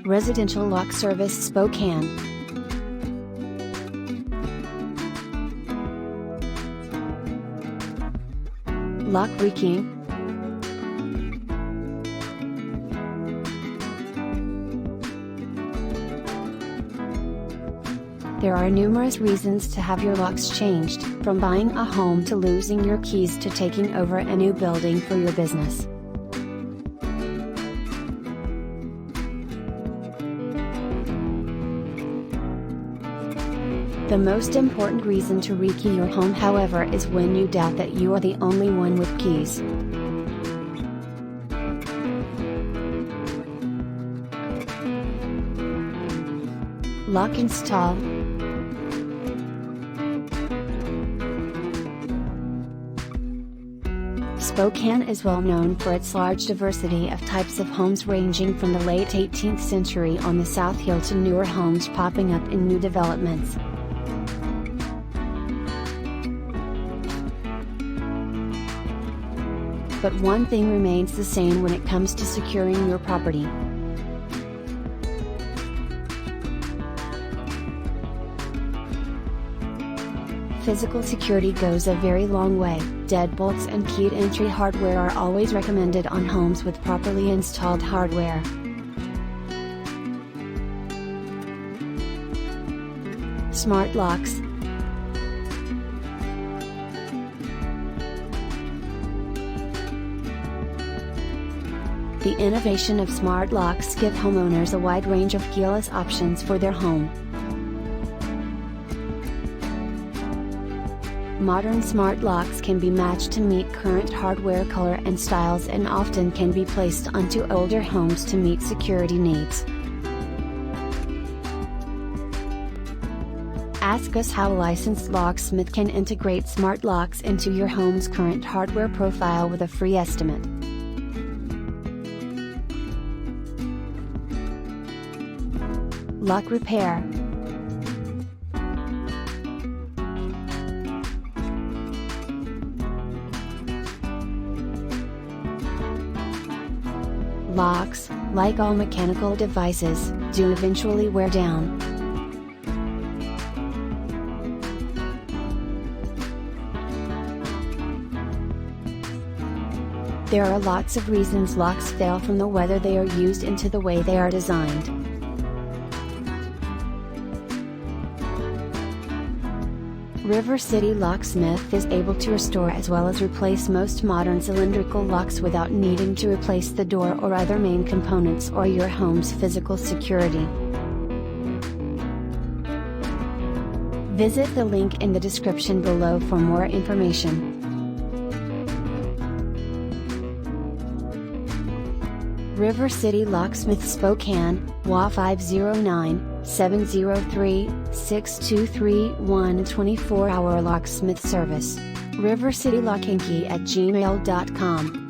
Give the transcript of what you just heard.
Residential Lock Service Spokane. Lock rekeying. There are numerous reasons to have your locks changed, from buying a home to losing your keys to taking over a new building for your business. The most important reason to rekey your home, however, is when you doubt that you are the only one with keys. Lock install. Spokane is well known for its large diversity of types of homes, ranging from the late 18th century on the South Hill to newer homes popping up in new developments. But one thing remains the same when it comes to securing your property. Physical security goes a very long way. Deadbolts and keyed entry hardware are always recommended on homes with properly installed hardware. Smart locks. The innovation of smart locks give homeowners a wide range of keyless options for their home. Modern smart locks can be matched to meet current hardware, color and styles, and often can be placed onto older homes to meet security needs. Ask us how a licensed locksmith can integrate smart locks into your home's current hardware profile with a free estimate. Lock repair. Locks, like all mechanical devices, do eventually wear down. There are lots of reasons locks fail, from the whether they are used into the way they are designed. River City Locksmith is able to restore as well as replace most modern cylindrical locks without needing to replace the door or other main components or your home's physical security. Visit the link in the description below for more information. River City Locksmith Spokane, WA 509-703-6231, 24-hour locksmith service. rivercitylockinky@gmail.com